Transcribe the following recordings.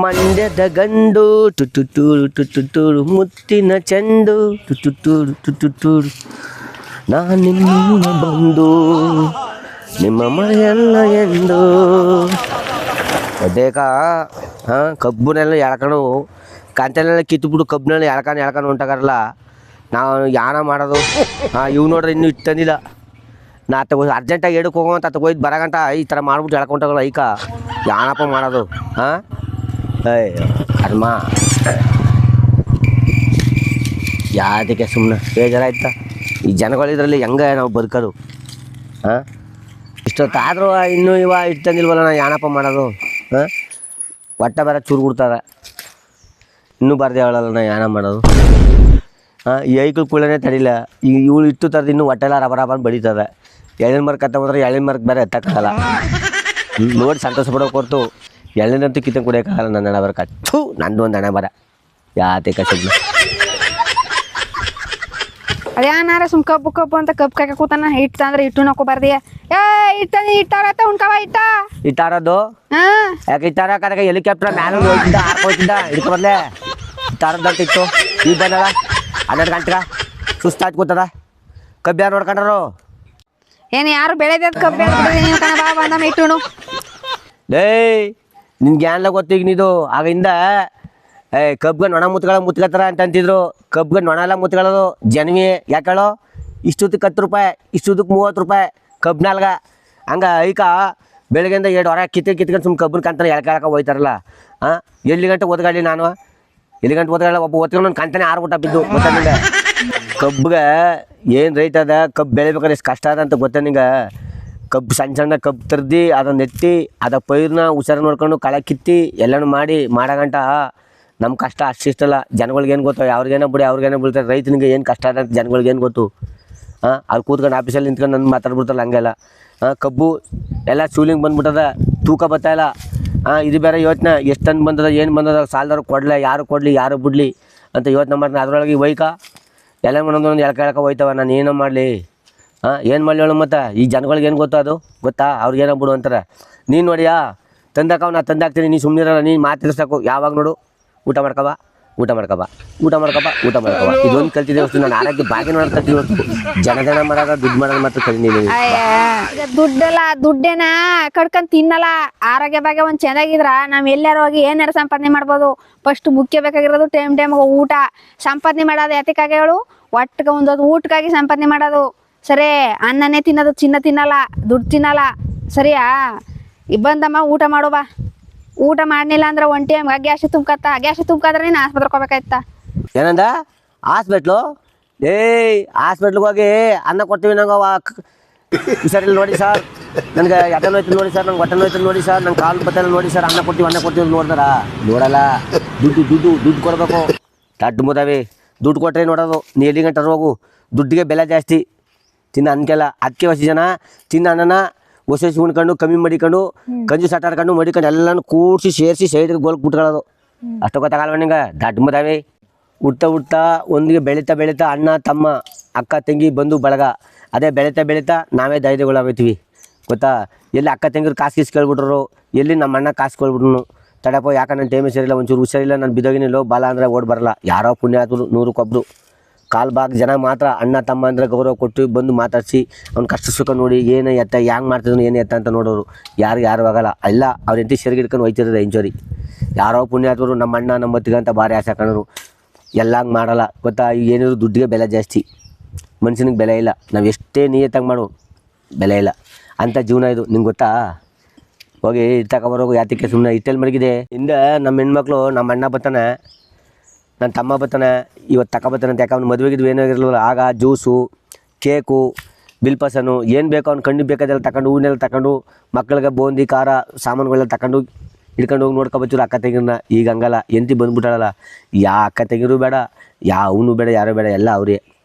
ಮಂಡ್ಯದ ಗಂಡು ಟುಟುಟೂರು ಟುಟುಟೂರು ಮುತ್ತಿನ ಚೆಂಡು ಟುಟುಟೂರು ಟುಟುಟೂರು ನಾ ನಿಮ್ಮ ಬಂದು ನಿಮ್ಮ ಮನೆಯಲ್ಲ ಎಂದು ಬೇಕಾ ಕಬ್ಬನೆಲ್ಲ ಎಳ್ಕೊಂಡು ಕಾಂತನೆಲ್ಲ ಕಿತ್ತುಬಿಟ್ಟು ಕಬ್ಬನೆಲ್ಲ ಎಳ್ಕೊಂಡು ಹೊಂಟಾಗಾರಲ್ಲ ನಾವು ಯಾನ ಮಾಡೋದು ಇವು ನೋಡ್ರಿ ಇನ್ನೂ ಇಟ್ಟು ತಂದಿಲ್ಲ ನಾ ತಗೋ ಅರ್ಜೆಂಟಾಗಿ ಎಡಕ್ಕೆ ಹೋಗೋಂತ ತಗೋಯ್ತು ಬರಗಂಟ ಈ ಥರ ಮಾಡ್ಬಿಟ್ಟು ಎಳ್ಕೊಂಡಾಗಲ್ಲ ಐಕ ಯಾನಪ್ಪ ಮಾಡೋದು ಅರ್ಮ ಯಾದಕ್ಕೆ ಸುಮ್ಮನೆ ಬೇಜಾರಾಯ್ತಾ ಈ ಜನಗಳಿದ್ರಲ್ಲಿ ಹೆಂಗೆ ನಾವು ಬದುಕೋದು ಇಷ್ಟೊತ್ತಾದರೂ ಇನ್ನೂ ಇಟ್ಟು ತಂದಿಲ್ವಲ್ಲ ನಾ ಯಾನಪ್ಪ ಮಾಡೋದು ಹೊಟ್ಟೆ ಬೇರೆ ಚೂರು ಬಿಡ್ತಾರೆ ಇನ್ನೂ ಬರ್ದೆ ಹೇಳಲ್ಲ ನಾ ಯಾನ ಮಾಡೋದು ಈ ಐಕ್ಳು ಕುಳ್ಳನೇ ತಡಿಲ್ಲ ಈಗ ಇವಳು ಇಟ್ಟು ತರದು ಇನ್ನೂ ಹೊಟ್ಟೆಲ್ಲ ರಬರಾಬನ್ ಬಡಿತದೆ ಎಳ್ಳಿನ ಮರಕ್ಕೆ ಹೋದ್ರೆ ಎಳ್ಳಿನ ಮರಕ್ಕೆ ಬೇರೆ ಎತ್ತಕ್ಕಾಗಲ್ಲ ನೋಡಿ ಸಂತೋಷ ಪಡೋಕೆ ಹೊರ್ತು ಎಳ್ಳಿನಂತೂ ಕಿತ್ತಂಗೆ ಕುಡಿಯೋಕ್ಕಾಗಲ್ಲ ನನ್ನ ಹಣ ಬರ ಕಚ್ಚು ನಂದು ಒಂದು ಹಣ ಬರ ಯಾತೆ ಕಚ್ಚಿದ್ಲು ಅದೇನಾರ ಸುಮ್ ಕಬ್ಬು ಅಂತ ಕಬ್ಬು ಕಾಕ ಕೂತಾನ ಇಟ್ಟು ಅಂದ್ರೆ ಇಟ್ಟು ನಕೋಬಾರ್ದಿ ಇಟ್ಟಾರತ್ತ ಉಣ್ಕವ ಇಟ್ಟಾರದು ಯಾಕೆ ಇಟ್ಟಾರ ಕರೆಗೆ ಹೆಲಿಕಾಪ್ಟರ್ ಮ್ಯಾಲ ಹೋಗ್ತಿದ್ದ ಹಾಕೋತಿದ್ದ ಹಿಡ್ಕೊ ಬರ್ಲೆ ಇಟ್ಟಾರದಂತ ಇತ್ತು ಈಗ ಬಂದಲ್ಲ 12 ಗಂಟೆಗೆ ಸುಸ್ತಾಯ್ತು ಕೂತದ ಕಬ್ಬು ಯಾರು ನೋಡ್ಕೊಂಡ್ರು ಏನು ಯಾರು ಬೆಳೆದ ಕಬ್ಬು ಬಾ ಬಂದಮ್ಮ ಇಟ್ಟುಣು ಏಯ್ ನಿನ್ಗೆ ಏನ್ಲ ಗೊತ್ತೀಗ ನೀದು ಆಗಿಂದ ಕಬ್ಬಿಗೆ ನೊಣ ಮುತ್ಕೊಳ್ತಾರ ಅಂತ ಅಂತಿದ್ರು ಕಬ್ಬಿಗೆ ನೊಣ ಎಲ್ಲ ಮುತ್ಕೊಳ್ಳೋದು ಜನ್ವಿ ಯಾಕೇಳೋ ಇಷ್ಟೊತ್ತಿಗೆ 10 ರೂಪಾಯಿ ಇಷ್ಟೊತ್ತಿಗೆ 30 ರೂಪಾಯಿ ಕಬ್ಬಿನಾಲ್ಗ ಹಂಗೆ ಐಕ ಬೆಳಗ್ಗೆಯಿಂದ 2 ಹೊರ ಕಿತ್ಕೊಂಡು ಸುಮ್ಮನೆ ಕಬ್ಬನ ಕಂತಾನೆ ಎಳ್ಕೊಳಕ್ಕೆ ಹೋಯ್ತಾರಲ್ಲ ಎಲ್ಲಿ ಗಂಟೆ ಓದ್ಗಾಡಿ ನಾನು ಎಲ್ಲಿ ಗಂಟೆ ಓದ್ಗಾಡ ಒಬ್ಬ ಓದ್ಕೊಂಡು ನನ್ನ ಕಂತಾನೆ 6 ಊಟ ಬಿದ್ದು ಗೊತ್ತಾ ನಿಂಗೆ ಕಬ್ಬಿಗೆ ಏನು ರೈಟ್ ಅದ ಕಬ್ಬು ಬೆಳಿಬೇಕಾದ್ರೆ ಎಷ್ಟು ಕಷ್ಟ ಅದ ಅಂತ ಗೊತ್ತಾ ನಿಂಗೆ ಕಬ್ಬು ಸಣ್ಣ ಕಬ್ಬು ತರ್ದು ಅದನ್ನ ನೆತ್ತಿ ಅದ ಪೈರನ್ನ ಹುಷಾರು ನೋಡ್ಕೊಂಡು ಕಳೆ ಕಿತ್ತಿ ಎಲ್ಲನೂ ಮಾಡಗಂಟ ನಮ್ಮ ಕಷ್ಟ ಅಷ್ಟಿಷ್ಟಲ್ಲ ಜನಗಳ್ಗೇನು ಗೊತ್ತು ಅವ್ರಿಗೇನೋ ಬಿಡಿ ಅವ್ರಿಗೇನೋ ಬೀಳ್ತಾರೆ ರೈತನಿಗೆ ಏನು ಕಷ್ಟ ಅದ ಅಂತ ಜನಗಳ್ಗೇನು ಗೊತ್ತು ಅಲ್ಲಿ ಕೂತ್ಕೊಂಡು ಆಫೀಸಲ್ಲಿ ನಿಂತ್ಕೊಂಡು ನನ್ನ ಮಾತಾಡ್ಬಿಡ್ತಾರಲ್ಲ ಹಂಗೆಲ್ಲ ಕಬ್ಬು ಎಲ್ಲ ಚೂಲಿಂಗ್ ಬಂದ್ಬಿಟ್ಟದ ತೂಕ ಬರ್ತಾಯಿಲ್ಲ ಇದು ಬೇರೆ ಯೋಚನೆ ಎಷ್ಟು ಟನ್ ಬಂದದ ಏನು ಬಂದದ ಸಾಲದವ್ರು ಕೊಡಲ ಯಾರು ಕೊಡಲಿ ಯಾರು ಬಿಡಲಿ ಅಂತ ಯೋಚನೆ ಮಾಡ್ತೀನಿ ಅದರೊಳಗೆ ವೈಕ ಎಲ್ಲ ಒಂದೊಂದು ಎಳ್ಕ ಹೋಯ್ತವ ನಾನು ಏನೋ ಮಾಡಲಿ ಏನು ಮಾಡಲಿ ಹೇಳು ಮತ್ತು ಈ ಜನಗಳಿಗೆ ಏನು ಗೊತ್ತು ಅದು ಗೊತ್ತಾ ಅವ್ರಿಗೇನೋ ಬಿಡು ಅಂತಾರೆ ನೀನು ನೋಡಿಯಾ ತಂದಾಕವ್ ನಾ ತಂದಾಕ್ತೀನಿ ನೀನು ಸುಮ್ಮನಿರಲ್ಲ ನೀನು ಮಾತಿರ್ಸಾಕು ಯಾವಾಗ ನೋಡು ಊಟ ಮಾಡ್ಕವ ಇದೊಂದು ಕಲ್ತಿದ್ದೆ ವಸ್ತು ನಾನು ಆರೋಗ್ಯ ಭಾಗ್ಯ ನೋಡೋದು ಕಲ್ತಿದ್ದೆ ಹೊಸ್ತು ಜನ ಮಾಡೋದ ದುಡ್ಡು ಮಾಡೋದು ಮಾತ್ರ ಕಲಿತೀನಿ ದುಡ್ಡಲ್ಲ ದುಡ್ಡೇನ ಕಡ್ಕೊಂಡ್ ತಿನ್ನಲ್ಲ ಆರೋಗ್ಯ ಬಗ್ಗೆ ಒಂದ್ ಚೆನ್ನಾಗಿದ್ರ ನಾವ್ ಎಲ್ಲಾರು ಹೋಗಿ ಏನಾರು ಸಂಪಾದನೆ ಮಾಡ್ಬೋದು ಫಸ್ಟ್ ಮುಖ್ಯ ಬೇಕಾಗಿರೋದು ಟೈಮ್ ಊಟ ಸಂಪಾದನೆ ಮಾಡೋದು ಯಾತಕ್ಕಾಗಿ ಹೇಳು ಒಟ್ಟಿಗೆ ಒಂದೊಂದು ಊಟಕ್ಕಾಗಿ ಸಂಪಾದನೆ ಮಾಡೋದು ಸರಿ ಅನ್ನನೇ ತಿನ್ನೋದು ಚಿನ್ನ ತಿನ್ನಲ್ಲ ದುಡ್ಡು ತಿನ್ನಲ್ಲ ಸರಿಯಾ ಬಂದಮ್ಮ ಊಟ ಮಾಡು ಬಾ ಊಟ ಮಾಡಲಿಲ್ಲ ಅಂದ್ರೆ ಒನ್ ಟೈಮ್ ಗ್ಯಾಸ್ ತುಂಬ್ಕಾದ್ರೆ ನೀನು ಆಸ್ಪತ್ರೆಗೆ ಹೋಗ್ಬೇಕಾಯ್ತ ಏನಂದ ಹಾಸ್ಪಿಟ್ಲು ಹಾಸ್ಪಿಟ್ಲಿಗೆ ಹೋಗಿ ಅನ್ನ ಕೊಡ್ತೀವಿ ನಂಗೆ ಹುಷಾರಿಲ್ಲ ನೋಡಿ ಸರ್ ನನಗೆ ಎದೆ ನೋಯ್ತು ನೋಡಿ ಸರ್ ನಂಗೆ ಹೊಟ್ಟೆ ನೋಯ್ತು ನೋಡಿ ಸರ್ ನಂಗೆ ಕಾಲು ಬತ್ತಲ್ಲ ನೋಡಿ ಸರ್ ಅನ್ನ ಕೊಡ್ತೀವಿ ನೋಡ್ದಾರ ನೋಡಲ್ಲ ದುಡ್ಡು ಕೊಡಬೇಕು ತಟ್ಟು ಮುದಾವಿ ದುಡ್ಡು ಕೊಟ್ಟರೆ ನೋಡೋದು ನೀ ಎಲ್ಲಿ ಗಂಟೆ ಹೋಗು ದುಡ್ಡಿಗೆ ಬೆಲೆ ಜಾಸ್ತಿ ತಿನ್ನ ಅನ್ಕೆಲ್ಲ ಅದಕ್ಕೆ ಹೊಸ ಜನ ತಿನ್ನ ಅನ್ನನ ಹೊಸ ಉಣ್ಕೊಂಡು ಕಮ್ಮಿ ಮಡಿಕೊಂಡು ಕಂಜು ಸಟಾಡ್ಕೊಂಡು ಮಡಿಕೊಂಡು ಎಲ್ಲನೂ ಕೂಡಿಸಿ ಸೇರಿಸಿ ಸೈಡ್ಗೆ ಗೋಲ್ಗೆ ಬಿಟ್ಕೊಳ್ಳೋದು ಅಷ್ಟು ಗೊತ್ತಾಗಲ್ವ ನಿಂಗೆ ದಡ್ಡ ಮುದಾವೆ ಹುಡ್ತಾ ಒಂದಿಗೆ ಬೆಳೀತಾ ಅಣ್ಣ ತಮ್ಮ ಅಕ್ಕ ತಂಗಿ ಬಂದು ಬಳಗ ಅದೇ ಬೆಳೀತಾ ನಾವೇ ಧೈರ್ಯಗಳಾಗೋಯ್ತೀವಿ ಗೊತ್ತಾ ಎಲ್ಲಿ ಅಕ್ಕ ತಂಗಿರು ಕಾಸು ಕೇಳ್ಬಿಟ್ರು ಎಲ್ಲಿ ನಮ್ಮ ಅಣ್ಣ ಕಾಸು ಕೇಳ್ಬಿಟ್ರು ತಡಪ್ಪ ಯಾಕೆ ನನ್ನ ಟೈಮೇ ಸರಿಯಿಲ್ಲ ಒಂಚೂರು ಹುಷಾರಿಲ್ಲ ನಾನು ಬಿದ್ದೋಗಿನಿಲ್ಲೋ ಬಾಲ ಅಂದರೆ ಓಡ್ ಬರಲ್ಲ ಯಾರೋ ಪುಣ್ಯಾತರು 100 ಕಾಲು ಭಾಗ ಜನ ಮಾತ್ರ ಅಣ್ಣ ತಮ್ಮ ಅಂದರೆ ಗೌರವ ಕೊಟ್ಟು ಬಂದು ಮಾತಾಡಿಸಿ ಅವ್ನ ಕಷ್ಟ ಸುಖ ನೋಡಿ ಏನು ಎತ್ತ ಹ್ಯಾಂಗೆ ಮಾಡ್ತಿದ್ರು ಏನು ಎತ್ತ ಅಂತ ನೋಡೋರು ಯಾರು ಆಗಲ್ಲ ಎಲ್ಲ ಅವ್ರ ಎಂಟಿ ಸೆರಿಗೆ ಹಿಡ್ಕೊಂಡು ಹೋಯ್ತಿರೋದು ಎಂಜೋರಿ ಯಾರೋ ಪುಣ್ಯಾತರು ನಮ್ಮ ಅಣ್ಣ ನಮ್ಮ ಮತ್ತಿಗೆ ಅಂತ ಭಾರಿ ಆಸೆ ಹಾಕೋರು ಎಲ್ಲ ಹಂಗೆ ಮಾಡಲ್ಲ ಗೊತ್ತಾ ಈಗ ಏನಿದ್ರು ದುಡ್ಡಿಗೆ ಬೆಲೆ ಜಾಸ್ತಿ ಮನುಷ್ಯನಿಗೆ ಬೆಲೆ ಇಲ್ಲ ನಾವು ಎಷ್ಟೇ ನಿಯತ್ತಾಗಿ ಮಾಡು ಬೆಲೆ ಇಲ್ಲ ಅಂಥ ಜೀವನ ಇದು ನಿಂಗೆ ಗೊತ್ತಾ ಹೋಗಿ ತಗೊಬರೋಗು ಯಾತಕ್ಕೆ ಸುಮ್ಮನೆ ಇಟ್ಟಲ್ಲಿ ಮಡಗಿದೆ ಹಿಂದೆ ನಮ್ಮ ಹೆಣ್ಮಕ್ಳು ನಮ್ಮ ಅಣ್ಣ ಬರ್ತಾನೆ ನನ್ನ ತಮ್ಮ ಬರ್ತಾನೆ ಇವತ್ತು ತಗೊಬರ್ತಾನೆ ಅಂತ ಯಾಕೆ ಅವ್ನು ಮದುವೆಗಿದ್ವು ಏನೋ ಇರಲಿಲ್ಲ ಆಗ ಜ್ಯೂಸು ಕೇಕು ಬಿಲ್ಪಸನು ಏನು ಬೇಕೋ ಅವ್ನು ಕಣ್ಣು ಬೇಕಾದೆಲ್ಲ ತಗೊಂಡು ಹೂನೆಲ್ಲ ತಗೊಂಡು ಮಕ್ಕಳಿಗೆ ಬೂಂದಿ ಖಾರ ಸಾಮಾನುಗಳೆಲ್ಲ ತಗೊಂಡು ಹಿಡ್ಕೊಂಡು ಹೋಗಿ ನೋಡ್ಕೊಬಚ್ಚರು ಅಕ್ಕ ತಂಗಿರನ್ನ ಈಗ ಹಂಗಲ್ಲ ಎಂತಿ ಬಂದ್ಬಿಟ್ಟಾಳಲ್ಲ ಅಕ್ಕ ತಂಗಿರು ಬೇಡ ಅವನು ಬೇಡ ಯಾರೂ ಬೇಡ ಎಲ್ಲ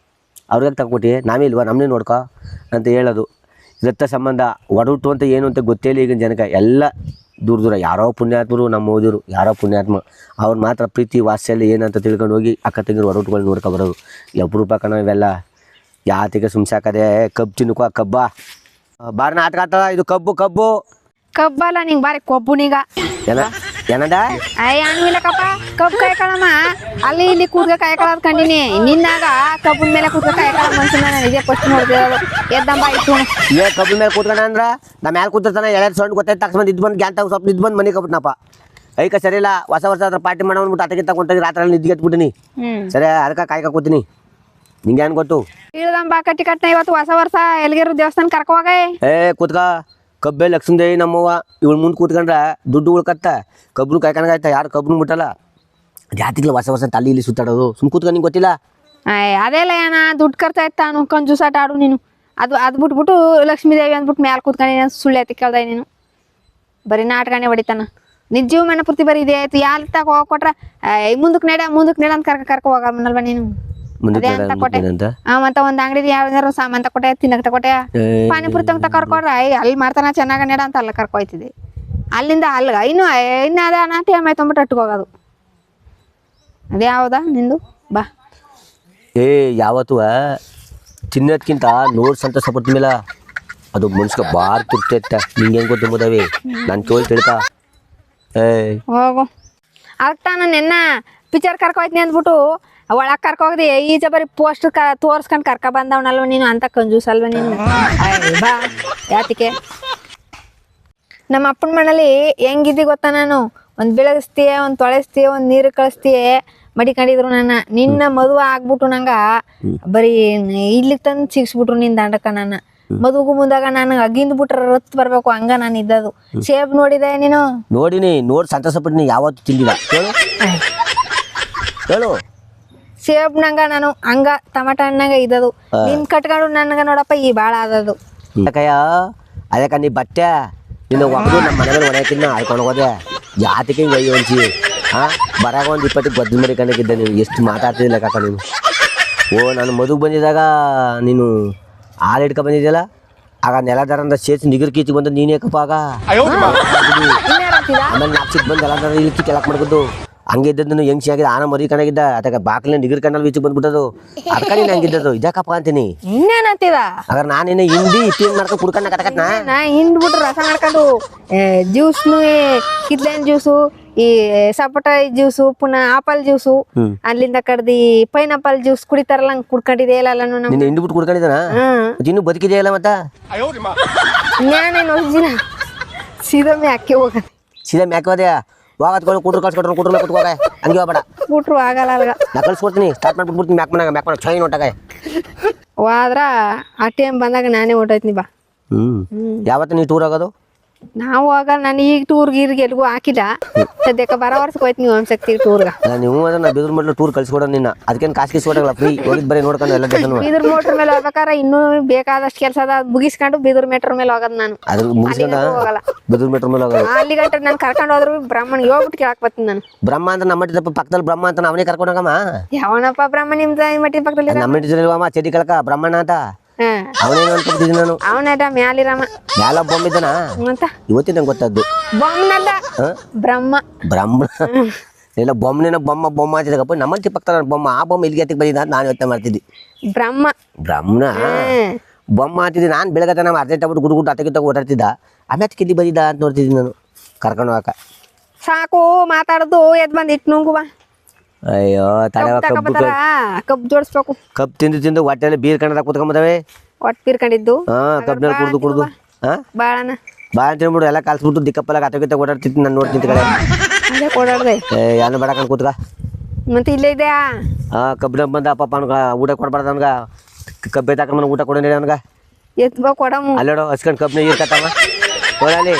ಅವ್ರಿಗೆ ತಗೊಬಿಟ್ಟು ನಾವೇ ಇಲ್ವಾ ನಮ್ಮನ್ನೇ ನೋಡ್ಕೊ ಅಂತ ಹೇಳೋದು ರಕ್ತ ಸಂಬಂಧ ಒಡಹುಟ್ಟು ಅಂತ ಏನು ಅಂತ ಗೊತ್ತೇ ಇಲ್ಲ ಈಗಿನ ಜನಕ್ಕೆ ಎಲ್ಲ ದೂರ ಯಾರೋ ಪುಣ್ಯಾತ್ಮರು ನಮ್ಮ ಓದಿರು ಯಾರೋ ಪುಣ್ಯಾತ್ಮ ಅವ್ರು ಮಾತ್ರ ಪ್ರೀತಿ ವಾತ್ಸಲ್ಯ ಏನಂತ ತಿಳ್ಕೊಂಡು ಹೋಗಿ ಅಕ್ಕ ತಂಗಿರು ಒಡಹುಟ್ಟುಗಳು ನೋಡ್ಕೊಬರೋದು ಅಪರೂಪ ಕಣ ಇವೆಲ್ಲ ಯಾತಿಗೆ ಸುಮ್ಸಾಕದೆ ಕಬ್ಬು ತಿನ್ನುಕೋ ಕಬ್ಬ ಬಾರ್ನ ಆಟ ಇದು ಕಬ್ಬು ಕಬ್ಬಲ್ಲ ನಿಂಗೆ ಬಾರಿ ಕೊಬ್ಬು ನೀಗ ಏನ ಏನದ ಅಯ್ಯ ಅನ್ವಿಲ್ಲಕಪ್ಪ ಕಬ್ಬು ಕಾಯ್ಕೊಳಮ್ಮ ಅಲ್ಲಿ ಇಲ್ಲಿ ಕೂತ್ಕ ಕಾಯ್ಕೊಳದ್ ಕಂಡಿನಿ ನಿನ್ನಾಗ ಕಬ್ಬನ ಮೇಲೆ ಕೂತ್ಕ ಕಾಯ್ಕೊಳ ಮನ್ಸು ನಾನು ಇದೇ ಫಸ್ಟ್ ನೋಡ್ತಿರೋದು ಎದ್ದಂಬ ಇತ್ತು ಏ ಕಬ್ಬು ಮೇಲೆ ಕೂತ್ಕೊಂಡ ಅಂದ್ರ ನಾ ಮ್ಯಾಲ ಕೂತಿರ್ತಾನೆ ಎಳೆದ್ ಸೌಂಡ್ ಗೊತ್ತಾಯ್ತು ತಕ್ಷಣ ಇದ್ ಬಂದು ಗ್ಯಾಂತ ಸ್ವಲ್ಪ ನಿದ್ ಬಂದು ಮನೆ ಕಬಿಟ್ನಪ್ಪ ಐಕ ಸರಿ ಇಲ್ಲ ಹೊಸ ವರ್ಷ ಅದ್ರ ಪಾರ್ಟಿ ಮಾಡೋನ್ಬಿಟ್ಟು ಅತಕ್ಕೆ ತಗೊಂಡೋಗಿ ರಾತ್ರಿ ನಿದ್ದೆ ಎತ್ಬಿಟ್ಟಿನಿ ಸರಿ ಅದಕ್ಕೆ ಕಾಯ್ಕ ಕೂತೀನಿ ನಿಂಗೆ ಏನ್ ಗೊತ್ತು ಇಳ್ದಂಬ ಕಟ್ಟಿ ಕಟ್ನ ಇವತ್ತು ಹೊಸ ವರ್ಷ ಎಲ್ಗಿರು ದೇವಸ್ಥಾನ ಕರ್ಕೋವಾಗ ಏ ಕೂತ್ಕ ಕಬ್ಬೆ ಲಕ್ಷ್ಮೀ ದೇವಿ ನಮ್ಮವ್ವ ಇವಳು ಮುಂದೆ ಕೂತ್ಕೊಂಡ್ರ ದುಡ್ಡು ಉಳ್ಕತ್ತ ಕಬ್ಬನು ಕಾಯ್ಕೊಂಡಾಯ್ತಾ ಯಾರು ಕಬ್ಬನು ಮುಟ್ಟಲ್ಲ ಜಾತಿಗ್ಲ ಹೊಸ ವರ್ಷ ತಲ್ಲಿ ಇಲ್ಲಿ ಸುತ್ತಾಡೋದು ಸುಮ್ ಕೂತ್ಕೊಂಡು ನಿಂಗೆ ಗೊತ್ತಿಲ್ಲ ಅದೆಲ್ಲ ಏನ ದುಡ್ಡು ಖರ್ಚಾಯ್ತಾ ನಾನು ಕಂಜೂಸಾಟ ಆಡು ನೀನು ಅದು ಬಿಟ್ಬಿಟ್ಟು ಲಕ್ಷ್ಮೀ ದೇವಿ ಅಂದ್ಬಿಟ್ಟು ಮ್ಯಾಲ ಕೂತ್ಕೊಂಡು ಸುಳ್ಳು ಎತ್ತಿ ಕೇಳ್ದೆ ನೀನು ಬರೀ ನಾಟಕನೇ ಹೊಡಿತಾನ ನಿಜ ಜೀವ ಮನ ಪೂರ್ತಿ ಬರೀ ಇದೆ ಆಯ್ತು ಯಾಲ್ ತಗ ಹೋಗಿ ಕೊಟ್ರ ಮುಂದಕ್ಕೆ ನಡ ಅಂತ ಕರ್ಕ ಹೋಗಲ್ವಲ್ವ ನೀನು ಅದೇ ಅಂತ ಕೊಟ್ಟೆ ಮತ್ತ ಒಂದ್ ಅಂಗಡಿ ಯಾವ್ದಾರು ಸಾಮಾನ್ ತಕೊಟ್ಟೆ ತಿನ್ನಕ್ ತಕೊಟ್ಟೆ ಪಾನಿಪುರಿ ತಗೊಂತ ಕರ್ಕೊಡ್ರ ಅಲ್ಲಿ ಮಾಡ್ತಾನ ಚೆನ್ನಾಗ ನೆಡ ಅಂತ ಅಲ್ಲ ಕರ್ಕೊಯ್ತಿದ್ದೆ ಅಲ್ಲಿಂದ ಅಲ್ಗ ಇನ್ನು ಅದೇ ಅನಾಟಿ ಅಮ್ಮ ತೊಂಬಿಟ್ಟು ಅಟ್ಟಿಗೆ ಹೋಗೋದು ಅದೇ ಯಾವ್ದಾ ನಿಂದು ಬಾ ಏ ಯಾವತ್ತು ತಿನ್ನೋದ್ಕಿಂತ ನೋಡ್ ಸಂತೋಷ ಪಡ್ತೀನಿಲ್ಲ ಅದು ಮನ್ಸ್ಗೆ ಬಾರ್ ತುರ್ತೈತ ನಿಂಗೆ ಹೆಂಗ್ ಗೊತ್ತು ಮುದವಿ ನಾನು ಕೇಳಿ ತಿಳ್ಕ ಹೋಗು ಅದಕ್ಕೆ ತಾನು ನಿನ್ನ ಪಿಕ್ಚರ್ ಕರ್ಕೊಯ್ತೀನಿ ಅಂದ್ಬಿಟ್ಟು ಒಳಗೆ ಕರ್ಕೋಗದೆ ಈಜ ಬರೀ ಪೋಸ್ಟ್ ತೋರ್ಸ್ಕೊಂಡು ಕರ್ಕ ಬಂದವನಲ್ವ ನೀನು ಅಂತ ಕಂಜೂಸ್ ಅಲ್ವ ನೀನು ಬಾ ಯಾತಿಕೆ ನಮ್ಮ ಅಪ್ಪನ ಮನೇಲಿ ಹೆಂಗಿದ್ದಿ ಗೊತ್ತಾ ನಾನು ಒಂದು ಬೆಳಗಿಸ್ತೀಯ ಒಂದು ತೊಳೆಸ್ತೀಯ ಒಂದು ನೀರು ಕಳಿಸ್ತೀಯ ಮಡಿಕೊಂಡಿದ್ರು ನನ್ನ ನಿನ್ನ ಮದುವೆ ಆಗ್ಬಿಟ್ಟು ನಂಗ ಬರೀ ಇಲ್ಲಿಗೆ ತಂದು ಸಿಗಿಸ್ಬಿಟ್ರು ನಿನ್ ದಂಡಕ ನನ್ನ ಮದುವೆಗೂ ಮುಂದಾಗ ನಾನು ಅಗಿಂದ್ ಬಿಟ್ರೆ ರತ್ ಬರ್ಬೇಕು ಹಂಗ ನಾನು ಇದ್ದದು ಸೇಬ್ ನೋಡಿದೆ ನೀನು ನೋಡಿನಿ ನೋಡಿ ಸಂತೋಷ ಪಟ್ಟಿನಿ ಯಾವತ್ತು ತಿಂದಿಲ್ಲ ಹೇಳು ಸೇಬ್ ನಂಗ ನಾನು ಹಂಗ ಟಮಾಟ ಹಣ್ಣಂಗ ಇದ್ದದು ನಿನ್ ಕಟ್ಕೊಂಡು ನನಗ ನೋಡಪ್ಪ ಈ ಬಾಳ ಆದದು ಯಾಕಯ್ಯ ಅದಕ್ಕ ನೀ ಬಟ್ಟೆ ನಿನ್ನ ಒಬ್ಬರು ನಮ್ಮ ಮನೆಯಲ್ಲಿ ಒಣಕಿನ್ನ ಆಡ್ಕೊಂಡು ಹೋದೆ ಜಾತಿಗೆ ಹಿಂಗೆ ಅಯ್ಯೋ ಅನ್ಸಿ ಬರಾಗ ಒಂದು 20 ಗದ್ದು ಮರಿ ಕಣಕ್ಕಿದ್ದೆ ನೀನು ಎಷ್ಟು ಮಾತಾಡ್ತಿದ್ದಿಲ್ಲ ಕಾಕ ನೀನು ನಾನು ಮದುವೆ ಬಂದಿದ್ದಾಗ ನೀನು ಹಾಲು ಹಿಡ್ಕೊ ಬಂದಿದ್ಯಲ್ಲ ಆಗ ನೆಲದಾರಂದ ಸೇರ್ಸಿ ನಿಗರ್ ಕೀಚಿ ಬಂದ ನೀನೇಕಪ್ಪ ಆಗ ಆಮೇಲೆ ನಾಪ್ಸಿಗೆ ಬಂದು ನೆಲದಾರ ಇಲ್ಕಿ ಕೆಳಕ್ ಮಾಡ್ಬೋದು ಹಂಗೆ ಇದ್ದದ್ದು ಹೆಂಗ್ಸಿ ಆಗಿದೆ ಆನ ಮರಿ ಕಣಗಿದ್ದ ಅದಕ್ಕೆ ಬಾಕ್ಲಿನ ನಿಗರ್ ಕಣ್ಣಲ್ಲಿ ಈಚೆಗೆ ಬಂದ್ಬಿಟ್ಟದು ಅದಕ್ಕೆ ನೀನು ಹಂಗಿದ್ದದು ಇದಕ್ಕಪ್ಪ ಅಂತೀನಿ ಇನ್ನೇನಂತಿದ ಹಾಗಾದ್ರೆ ನಾನೇನು ಹಿಂದಿ ಇಟ್ಟಿಂಗ್ ಮಾಡ್ಕೊಂಡು ಕುಡ್ಕೊಂಡ ಕತಕತ್ನಾ ಹಿಂಡ್ಬಿಟ್ಟು ರಸ ಮಾಡ್ಕೊಂಡು ಜ್ಯೂಸ್ನು ಕಿತ್ಲೆನ್ ಜ್ಯೂಸು ಈ ಸಪೋಟ ಜ್ಯೂಸು ಪುನಃ ಆಪಲ್ ಜ್ಯೂಸು ಅಲ್ಲಿಂದ ಕಡ್ದಿ ಪೈನಾಪಲ್ ಜ್ಯೂಸ್ ಕುಡಿತಾರಲ್ಲ ಹಂಗ್ ಕುಡ್ಕೊಂಡಿದೆ ಇಲ್ಲ ನಿನ್ನ ಹಿಂಡ್ಬಿಟ್ಟು ಕುಡ್ಕೊಂಡಿದ್ದಾನ ಇನ್ನು ಬದುಕಿದೆಯಲ್ಲ ಮತ್ತ ಇನ್ನೇನೇನು ದಿನ ಸೀದಾ ಮ್ಯಾಕೆ ಹೋಗ ಸೀದಾ ಮ್ಯಾಕೆ ಹೋದೆ ಹೋಗತ್ಕೊಂಡು ಕುಟ್ರು ಕಳ್ಸ್ಕೊಟ್ರು ಕುಟ್ರು ಕುತ್ಕೋಗ ಹಂಗೆ ಹೋಗ್ಬೇಡ ಕೂಟ್ರು ಆಗಲ್ಲ ಅಲ್ಗ ನಾ ಕಳ್ಸ್ಕೊಡ್ತೀನಿ ಸ್ಟಾರ್ಟ್ ಮಾಡ್ಬಿಟ್ಬಿಡ್ತೀನಿ ಮ್ಯಾಕ್ ಮಾಡ ಚೈನ್ ಹೊಟ್ಟಾಗ ಹೋದ್ರ ಆ ಟೈಮ್ ಬಂದಾಗ ನಾನೇ ಹೊಟ್ಟೈತ್ನಿ ಬಾ ಯಾವತ್ತು ನೀ ಟೂರ್ ಆಗೋದು ನಾವು ಆಗ ನಾನು ಈಗ ಟೂರ್ ಗೀರ್ಗೆ ಎಲ್ಗೂ ಹಾಕಿಲ್ಲ ಸದ್ಯಕ್ಕೆ ಬರೋ ವರ್ಷಕ್ಕೆ ಹೋಯ್ತು ನೀವು ಅನ್ಸಕ್ತಿ ಟೂರ್ಗ ನೀವು ನಾ ಬಿದ್ರ ಮಡ್ಲು ಟೂರ್ ಕಳ್ಸಿಕೊಡೋ ನಿನ್ನ ಅದಕ್ಕೇನು ಕಾಸು ಕಿಸ್ಕೊಡಲ್ಲ ಫ್ರೀ ಹೋಗಿದ್ ಬರೀ ನೋಡ್ಕೊಂಡು ಎಲ್ಲ ಬೀದರ್ ಮೋಟ್ರ್ ಮೇಲೆ ಹೋಗ್ಬೇಕಾರೆ ಇನ್ನೂ ಬೇಕಾದಷ್ಟು ಕೆಲಸ ಅದ ಮುಗಿಸ್ಕೊಂಡು ಬೀದರ್ ಮೀಟರ್ ಮೇಲೆ ಹೋಗೋದು ನಾನು ಅದ್ರ ಮುಗಿಸ್ಕೊಂಡ ಹೋಗಲ್ಲ ಬಿದ್ರ ಮೀಟರ್ ಮೇಲೆ ಹೋಗೋದು ಅಲ್ಲಿ ಗಂಟೆ ನಾನು ಕರ್ಕೊಂಡು ಹೋದ್ರು ಬ್ರಾಹ್ಮಣ ಹೋಗ್ಬಿಟ್ಟು ಕೇಳಕ್ ಬರ್ತೀನಿ ನಾನು ಬ್ರಹ್ಮ ಅಂತ ನಮ್ಮ ಮಟ್ಟಿದಪ್ಪ ಪಕ್ಕದಲ್ಲಿ ಬ್ರಹ್ಮ ಅಂತ ಅವನೇ ಕರ್ಕೊಂಡು ಹೋಗಮ್ಮ ಯಾವನಪ್ಪ ಬ್ರಾಹ್ಮಣ ನಿಮ್ದು ಮಟ್ಟಿನ ಪಕ್ಕದಲ್ಲಿ ನಮ್ಮ ಮಟ್ಟಿದ್ರಲ್ವಮ್ಮ ಚಡಿ ಕಳಕ ಬ್ರಹ್ಮಣ ಅಂತ ಅವನೇನು ಅನ್ಕೊತಿದ್ದೀನಿ ನಾನು ಅವನದ ಮ್ಯಾಲಿರಮ್ಮ ಮ್ಯಾಲ ಬೊಮ್ಮ ಇದ್ದಾನ ಅಂತ ಇವತ್ತೇ ನಂಗೆ ಗೊತ್ತದ್ದು ಬೊಮ್ಮನಲ್ಲ ಬ್ರಹ್ಮ ಬ್ರಹ್ಮಣ ಇಲ್ಲ ಬೊಮ್ಮನೇನ ಬೊಮ್ಮ ಅಂತಿದ್ದಪ್ಪ ನಮ್ಮಂತಿ ಪಕ್ಕದ ಬೊಮ್ಮ ಆ ಬೊಮ್ಮ ಇಲ್ಲಿಗೆ ಎತ್ತಿಗೆ ಬಂದಿದ್ದ ಅಂತ ನಾನು ಯೋಚನೆ ಮಾಡ್ತಿದ್ದಿ ಬ್ರಹ್ಮಣ ಬೊಮ್ಮ ಅಂತಿದ್ದೆ ನಾನು ಬೆಳಗ್ಗೆ ನಮ್ಮ ಅರ್ಜೆಂಟ್ ಆಗ್ಬಿಟ್ಟು ಗುಡ್ಗುಟ್ಟು ಅತ್ತಗಿತ್ತ ಓಡಾಡ್ತಿದ್ದ ಆಮೇಲೆ ಕಿಲ್ಲಿ ಬಂದಿದ್ದ ಅಂತ ನೋಡ್ತಿದ್ದೀನಿ ನಾನು ಕರ್ಕೊಂಡು ಹೋಗಕ ಸಾಕು ಮಾತಾಡೋದು ಎದ್ ಬಂದು ಇಟ್ಟು ನುಂಗುವ ಅಯ್ಯೋ ತಡೆ ಕಬ್ಬು ಜೋಡಿಸ್ಬೇಕು ಕಬ್ಬು ತಿಂದು ಹೊಟ್ಟೆಲ್ಲಿ ಬೀರ್ ಕಣ್ಣದಾಗ ಕುತ್ಕೊಂಬತ್ತವೆ ಒಟ್ಟು ಪೀರ್ಕೊಂಡಿದ್ದು ಕಬ್ಬಿನಲ್ಲಿ ಕುಡ್ದು ಬಾಳನ ಬಾಳ ತಿನ್ಬಿಡು ಎಲ್ಲ ಕಲ್ಸ್ಬಿಟ್ಟು ದಿಕ್ಕಪ್ಪಲ್ಲ ಅತ್ತಗಿತ್ತ ಓಡಾಡ್ತಿತ್ತು ನಾನು ನೋಡ್ತಿಂತ ಕಡೆ ಅದೇ ಓಡಾಡ್ದೆ ಏನು ಬೇಡಕಂಡು ಕೂತ್ಕ ಮತ್ತೆ ಇಲ್ಲೇ ಇದೆಯಾ ಕಬ್ಬಿನ ಬಂದ ಅಪ್ಪ ಅವ್ನಿಗೆ ಊಟ ಕೊಡ್ಬಾರ್ದು ಅವ್ನಿಗೆ ಕಬ್ಬೆ ತಕೊಂಡ್ ಊಟ ಕೊಡೋಣ ಅವ್ನಿಗೆ ಎತ್ಬಾ ಕೊಡಮು ಅಲ್ಲೋಡು ಹಸ್ಕೊಂಡು ಕಬ್ಬಿನ ಇರ್ಕತ್ತವ ಕೊಡಲಿ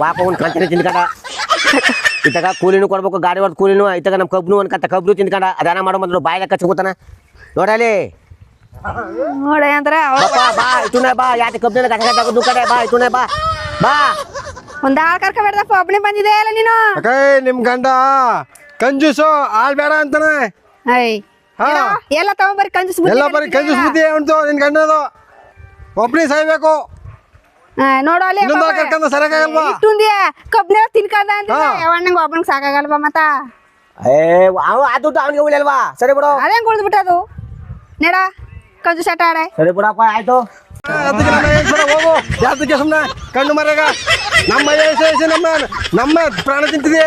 ವಾಪ ಒಂದು ಕಂತಿನ ತಿನ್ಕಂಡ ಇತ್ತಾಗ ಕೂಲಿನೂ ಕೊಡ್ಬೇಕು ಗಾಡಿ ಹೊಡೆದು ಕೂಲಿನೂ ಇತ್ತಾಗ ನಮ್ಮ ಕಬ್ಬನು ಅನ್ಕತ್ತ ಕಬ್ಬರು ತಿನ್ಕಂಡ ಅದಾನ ಮಾಡೋ ಮೊದಲು ಬಾಯಿಲೆ ಕಚ್ಕೋತಾನ ನೋಡಲಿ ನೋಡ ಅಂದ್ರೆ ಬಾ ಇಟ್ಟುನೆ ಬಾ ಯಾಕೆ ಕಬ್ಬಿನ ಕಟ್ಟಾಗೋದು ಕಡೆ ಬಾ ಇಟ್ಟುನೆ ಬಾ ಬಾ ಒಂದ್ ಆಳ್ ಕರ್ಕೊಬೇಡಪ್ಪ ಒಬ್ಬನೇ ಬಂದಿದೆ ಅಲ್ಲ ನೀನು ನಿಮ್ ಗಂಡ ಕಂಜೂಸು ಆಳ್ ಬೇಡ ಅಂತಾನೆ ಎಲ್ಲ ತಗೊಂಬರಿ ಕಂಜೂಸ್ ಎಲ್ಲ ಬರೀ ಕಂಜೂಸ್ ಬುದ್ಧಿ ಉಂಟು ನಿನ್ ಗಂಡದು ಒಬ್ಬನೇ ಸಾಯ್ಬೇಕು ನೋಡು ಅಲ್ಲಿ ಕರ್ಕೊಂಡ ಸರಿಯಾಗಲ್ವಾ ಕಬ್ಬಿನ ತಿನ್ಕಂದ ಅಂತ ಯಾವಣ್ಣಂಗ ಒಬ್ಬನಿಗೆ ಸಾಕಾಗಲ್ವಾ ಮತ್ತ ಅದು ಅವನಿಗೆ ಉಳಿಯಲ್ವಾ ಸರಿ ಬಿಡು ಅದೇಂಗ್ ಉಳಿದ್ಬಿಟ್ಟದು ನೆಡ ಕಂಜೂಸ್ ಆಟ ಆಡ ಸರಿ ಬಿಡಪ್ಪ ಆಯ್ತು ಅದಕ್ಕೆ ನಮ್ಮ ಮಹೇಶ್ವರ ಹೋಗು ಯಾತಕ್ಕೆ ಸುಮ್ಮನೆ ಕಣ್ಣು ಮರೆಗ ನಮ್ಮ ನಮ್ಮ ಪ್ರಾಣ ತಿಂತಿದೆ